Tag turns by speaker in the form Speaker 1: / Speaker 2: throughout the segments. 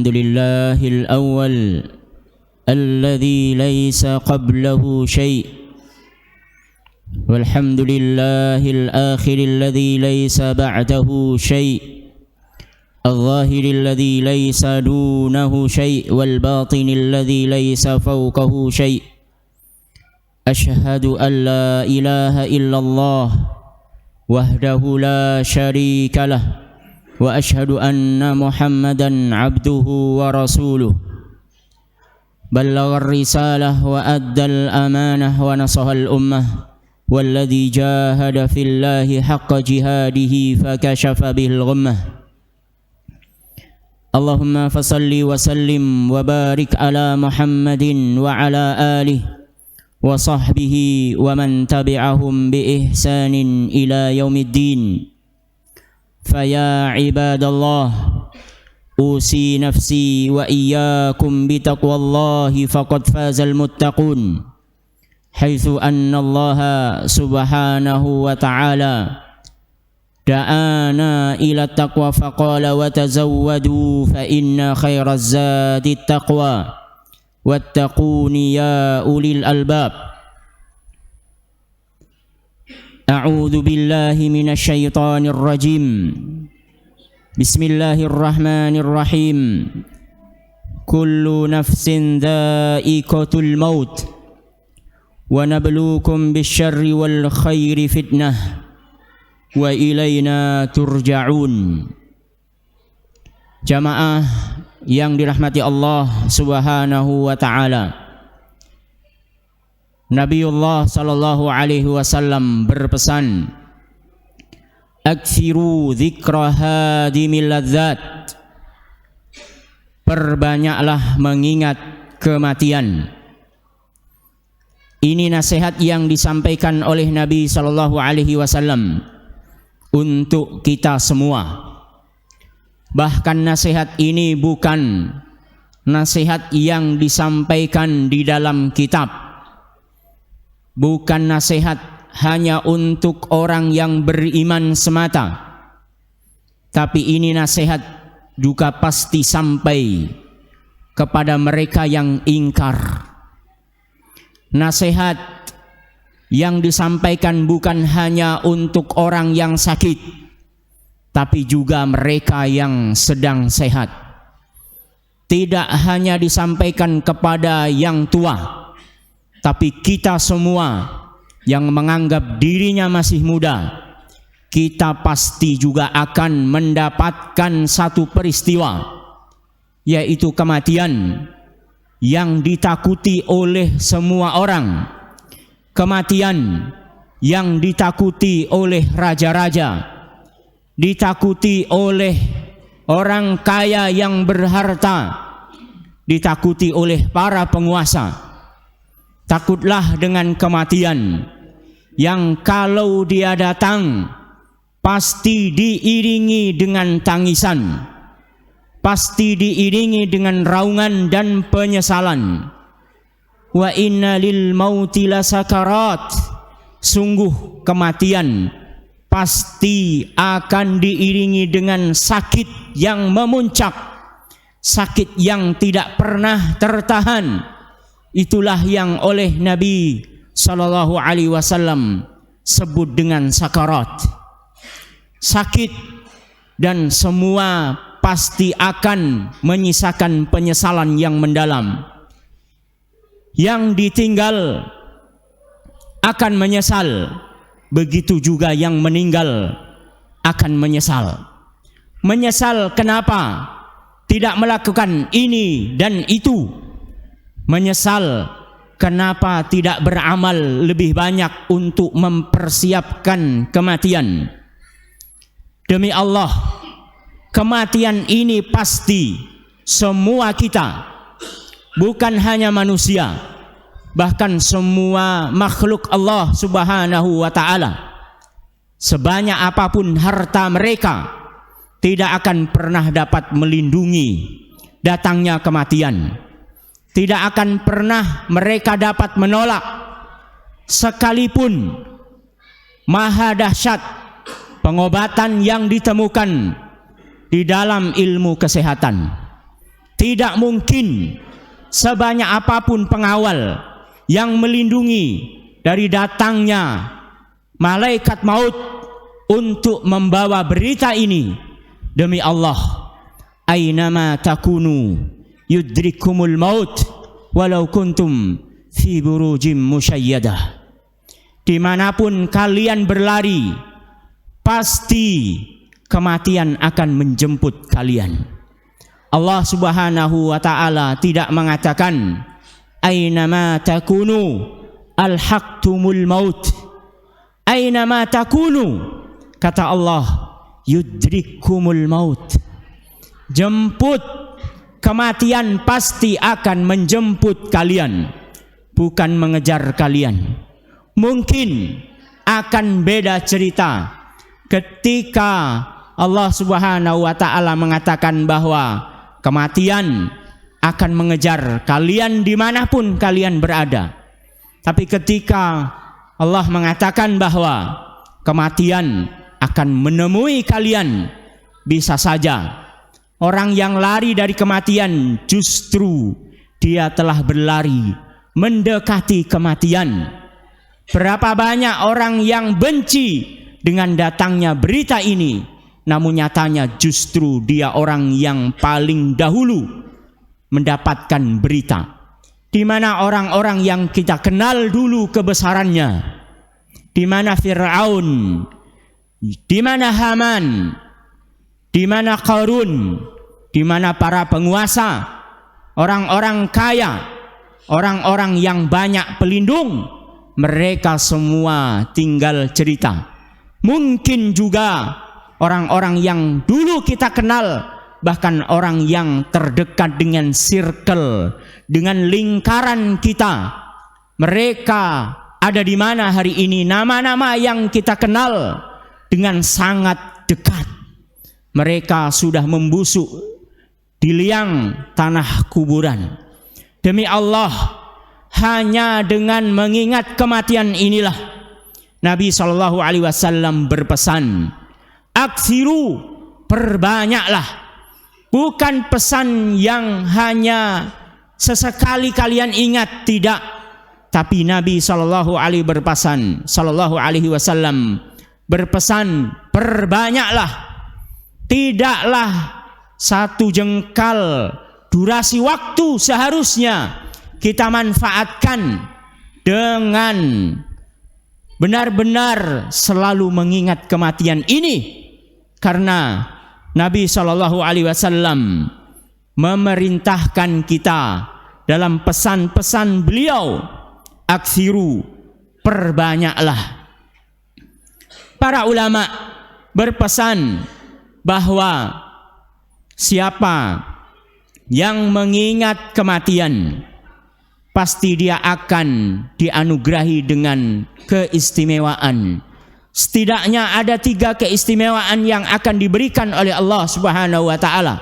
Speaker 1: الحمد لله الأول الذي ليس قبله شيء، والحمد لله الآخر الذي ليس بعده شيء، الظاهر الذي ليس دونه شيء، والباطن الذي ليس فوقه شيء. أشهد أن لا إله إلا الله وحده لا شريك له، وأشهد أن محمدا عبده ورسوله، بلغ الرسالة وأدى الأمانة ونصح الأمة، والذي جاهد في الله حق جهاده فكشف به الغمة. اللهم فصل وسلم وبارك على محمد وعلى آله وصحبه ومن تبعهم بإحسان إلى يوم الدين. فيا عباد الله، أوصي نفسي وإياكم بتقوى الله، فقد فاز المتقون، حيث أن الله سبحانه وتعالى دعانا إلى التقوى فقال: وتزودوا فإن خير الزاد التقوى واتقون يا أولي الألباب. أعوذ بالله من الشيطان الرجيم. بسم الله الرحمن الرحيم. كل نفس ذائقة الموت ونبلوكم بالشر والخير فتنة وإلينا ترجعون. Jamaah yang dirahmati Allah Subhanahu wa taala, Nabiullah sallallahu alaihi wasallam berpesan, "Aktsiru dzikra hadimil ladzat." Perbanyaklah mengingat kematian. Ini nasihat yang disampaikan oleh Nabi sallallahu alaihi wasallam untuk kita semua. Bahkan nasihat ini bukan nasihat yang disampaikan di dalam kitab, bukan nasihat hanya untuk orang yang beriman semata, tapi ini nasihat juga pasti sampai kepada mereka yang ingkar. Nasihat yang disampaikan bukan hanya untuk orang yang sakit, tapi juga mereka yang sedang sehat. Tidak hanya disampaikan kepada yang tua, tapi kita semua yang menganggap dirinya masih muda, kita pasti juga akan mendapatkan satu peristiwa, yaitu kematian yang ditakuti oleh semua orang, kematian yang ditakuti oleh raja-raja, ditakuti oleh orang kaya yang berharta, ditakuti oleh para penguasa. Takutlah dengan kematian yang kalau dia datang pasti diiringi dengan tangisan, pasti diiringi dengan raungan dan penyesalan. Wa inna lil mauti lasakarat. Sungguh kematian pasti akan diiringi dengan sakit yang memuncak, sakit yang tidak pernah tertahan. Itulah yang oleh Nabi sallallahu alaihi wasallam sebut dengan sakarat. Sakit, dan semua pasti akan menyisakan penyesalan yang mendalam. Yang ditinggal akan menyesal, begitu juga yang meninggal akan menyesal. Menyesal kenapa tidak melakukan ini dan itu. Menyesal kenapa tidak beramal lebih banyak untuk mempersiapkan kematian. Demi Allah, kematian ini pasti semua kita, bukan hanya manusia, bahkan semua makhluk Allah Subhanahu wa ta'ala, sebanyak apapun harta mereka, tidak akan pernah dapat melindungi datangnya kematian. Tidak akan pernah mereka dapat menolak, sekalipun maha dahsyat pengobatan yang ditemukan di dalam ilmu kesehatan. tidak mungkin sebanyak apapun pengawal yang melindungi dari datangnya malaikat maut untuk membawa berita ini. Demi Allah, aynama takunu yudrikumul maut walau kuntum fi burujim musyayyadah. Dimanapun kalian berlari, pasti kematian akan menjemput kalian. Allah Subhanahu wa ta'ala tidak mengatakan aynama takunu alhaqtumul maut. Aynama takunu, kata Allah, yudrikumul maut. Jemput kematian pasti akan menjemput kalian, bukan mengejar kalian. Mungkin akan beda cerita ketika Allah Subhanahu wa ta'ala mengatakan bahwa kematian akan mengejar kalian dimanapun kalian berada. Tapi ketika Allah mengatakan bahwa kematian akan menemui kalian, bisa saja orang yang lari dari kematian justru dia telah berlari mendekati kematian. Berapa banyak orang yang benci dengan datangnya berita ini, namun nyatanya justru dia orang yang paling dahulu mendapatkan berita. Di mana orang-orang yang kita kenal dulu kebesarannya, di mana Fir'aun, di mana Haman, di mana Qarun, di mana para penguasa, orang-orang kaya, orang-orang yang banyak pelindung, mereka semua tinggal cerita. Mungkin juga orang-orang yang dulu kita kenal, bahkan orang yang terdekat dengan circle, dengan lingkaran kita, mereka ada di mana hari ini? Nama-nama yang kita kenal dengan sangat dekat, mereka sudah membusuk di liang tanah kuburan. Demi Allah, hanya dengan mengingat kematian inilah Nabi SAW berpesan, aksiru, perbanyaklah. Bukan pesan yang hanya sesekali kalian ingat, tidak. Tapi Nabi SAW berpesan, perbanyaklah. Tidaklah satu jengkal durasi waktu seharusnya kita manfaatkan dengan benar-benar selalu mengingat kematian ini, karena Nabi SAW memerintahkan kita dalam pesan-pesan beliau, aksiru, perbanyaklah. Para ulama berpesan bahwa siapa yang mengingat kematian, pasti dia akan dianugerahi dengan keistimewaan. Setidaknya ada 3 keistimewaan yang akan diberikan oleh Allah Subhanahu wa ta'ala.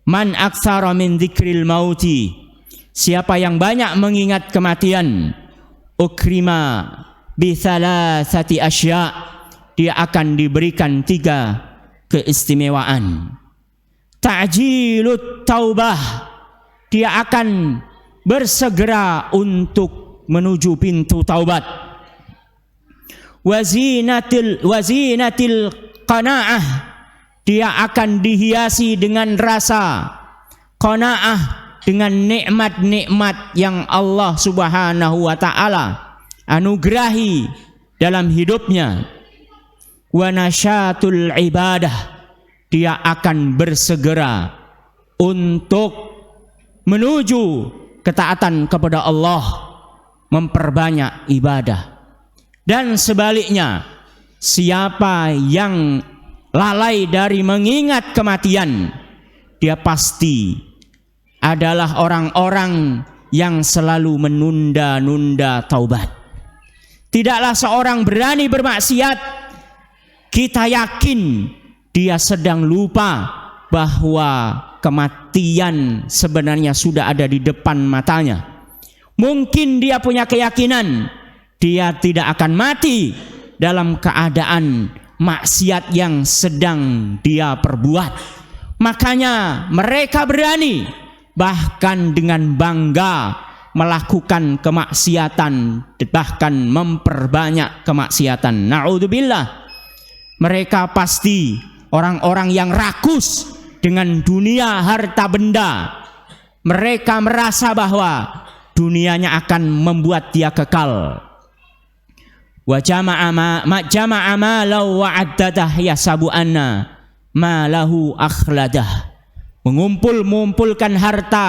Speaker 1: Man aktsara min dzikril mauti, siapa yang banyak mengingat kematian, ukrima bi thalathati asya, dia akan diberikan 3 keistimewaan. Ta'jilut taubah, dia akan bersegera untuk menuju pintu taubat. Wazinatil qanaah, dia akan dihiasi dengan rasa qanaah, dengan nikmat-nikmat yang Allah Subhanahu wa ta'ala anugerahi dalam hidupnya. Wa nasyatul ibadah, dia akan bersegera untuk menuju ketaatan kepada Allah, memperbanyak ibadah. Dan sebaliknya, siapa yang lalai dari mengingat kematian, dia pasti adalah orang-orang yang selalu menunda-nunda taubat. Tidaklah seorang berani bermaksiat, kita yakin dia sedang lupa bahwa kematian sebenarnya sudah ada di depan matanya. Mungkin dia punya keyakinan dia tidak akan mati dalam keadaan maksiat yang sedang dia perbuat. Makanya mereka berani bahkan dengan bangga melakukan kemaksiatan, bahkan memperbanyak kemaksiatan. Na'udzubillah. Mereka pasti orang-orang yang rakus dengan dunia harta benda. Mereka merasa bahwa dunianya akan membuat dia kekal. Wa jama'a malau wa addadah yasabu anna malahu akhladah. Mengumpulkan harta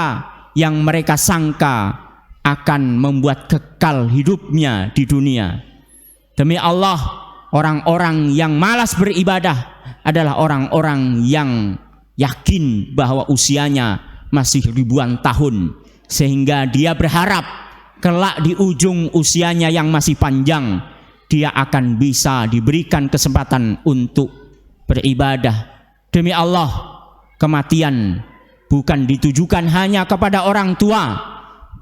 Speaker 1: yang mereka sangka akan membuat kekal hidupnya di dunia. Demi Allah, orang-orang yang malas beribadah adalah orang-orang yang yakin bahwa usianya masih ribuan tahun, sehingga dia berharap kelak di ujung usianya yang masih panjang dia akan bisa diberikan kesempatan untuk beribadah. Demi Allah, kematian bukan ditujukan hanya kepada orang tua,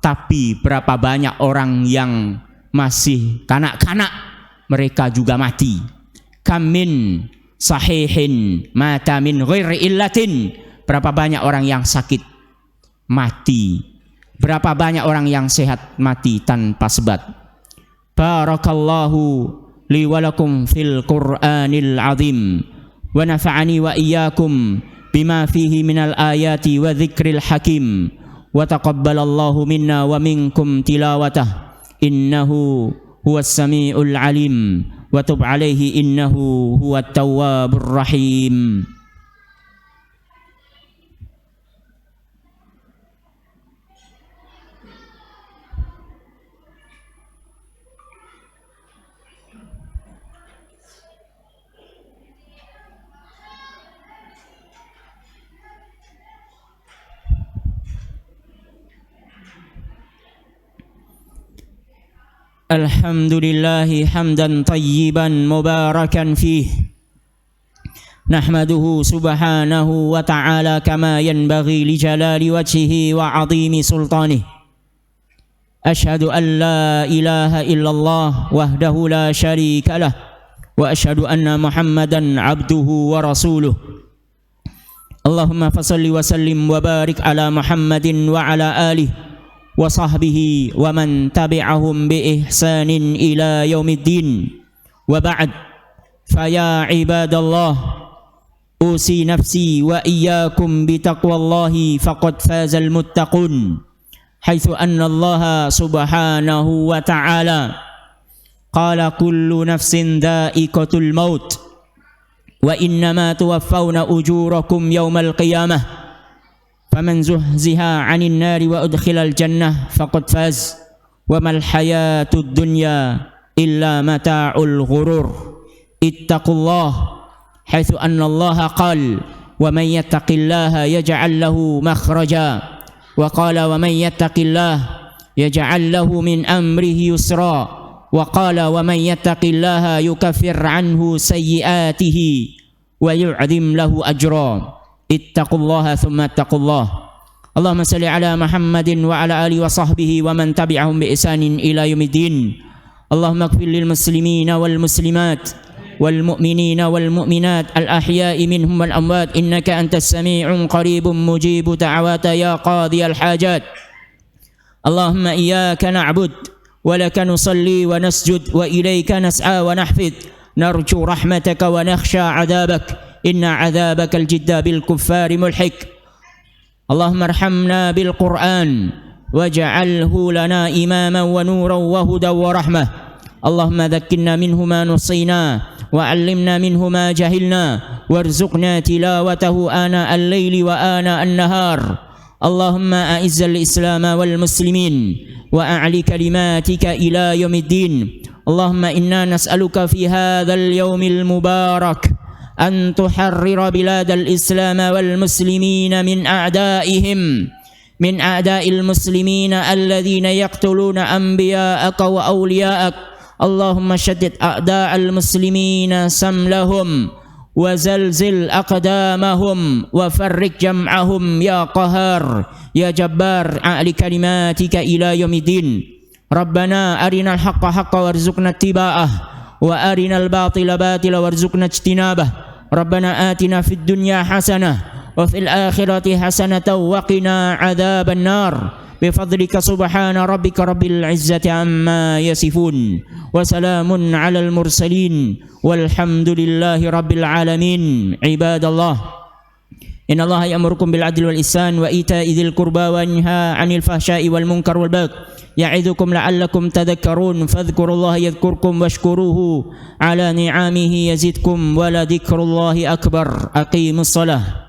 Speaker 1: tapi berapa banyak orang yang masih kanak-kanak mereka juga mati. Kamin sahihin mata min ghairi illatin. Berapa banyak orang yang sakit mati, berapa banyak orang yang sehat mati tanpa sebab. Barakallahu li wa lakum fil Qur'anil azim wa nafa'ani wa iyyakum bima fihi minal ayati wa dzikril hakim wa taqabbalallahu minna wa minkum tilawatah innahu huwas samiul alim wa tub alaihi innahu huwat tawwabur rahim. Alhamdulillahi hamdan tayyiban mubarakan fih. Nahmaduhu subhanahu wa ta'ala kama yanbaghi li jalali wajhihi wa 'azimi sultanih. Ashhadu an la ilaha illallah wahdahu la syarika lah wa ashhadu anna Muhammadan 'abduhu wa rasuluh. Allahumma fashalli wa sallim wa barik ala Muhammadin wa ala alihi wa sahbihi wa man tabi'ahum bi ihsanin ila yaumiddin. Wa ba'd, fa ya ibadallah, usi nafsi wa iyyakum bi taqwallahi faqad fazal muttaqun. Haitsu anna Allah subhanahu wa ta'ala qala kullu nafsin dha'iqatul maut wa innama tuwaffawna ujurakum yawmal qiyamah. Faman zuhziha 'anil nari wa udkhilal jannah faqad faz wa mal hayatud dunya illa mata'ul ghurur. Ittaqullah haitsu anna Allah qala wa man yattaqillaha yaj'al lahu makhraja wa qala wa man yattaqillaha yaj'al lahu min amrihi yusra wa qala wa man yattaqillaha yukaffir 'anhu sayyi'atihi wa yu'dhim lahu ajra. Ittaqullaha thumma ittaqullah. Allahumma salli ala Muhammadin wa ala alihi wa sahbihi wa man tabi'ahum bi ihsanin ila yaumiddin. Allahumma ighfir lil muslimina wal muslimat wal mu'minina wal mu'minat al ahya'i minhum wal amwat innaka antas sami'un qaribun mujibu da'wata ya qadiyal hajat. Allahumma iyyaka na'bud wa laka nusalli wa nasjud wa ilayka nas'a wa nahfid narju rahmataka wa nakhsha 'adzabak inna 'adzabakal jidda bil kuffari mulhik. Allahumma arhamna bil Qur'an waj'alhu lana imaman wa nuran wa hudan wa rahmah. Allahumma dhakkirna minhu ma nusina wa 'allimna minhu ma jahilna warzuqna tilawatahu ana al-laili wa ana an-nahar. Allahumma a'izzal islam wal muslimin wa a'li kalimatika ila yaumiddin. Allahumma inna nas'aluka fi hadzal yaumil mubarak أن تحرر بلاد الإسلام والمسلمين من أعدائهم من أعداء المسلمين الذين يقتلون أنبياءك وأولياءك. اللهم شدد أعداء المسلمين سملهم وزلزل أقدامهم وفرق جمعهم يا قهار يا جبار أعلي كلماتك إلى يوم الدين. ربنا أرنا الحق حقا وارزقنا اتباعه وأرنا الباطل باطلا وارزقنا اجتنابه. ربنا آتنا في الدنيا حسنة وفي الآخرة حسنة وقنا عذاب النار بفضلك سبحان ربك رب العزة عما يصفون وسلام على المرسلين والحمد لله رب العالمين. عباد الله، إن الله يأمركم بالعدل والإحسان وإيتاء ذي القربى وينهى عن الفحشاء والمنكر والبغي يعظكم لعلكم تذكرون فاذكروا الله يذكركم واشكروه على نعمه يزدكم ولذكر الله أكبر. أقيموا الصلاة.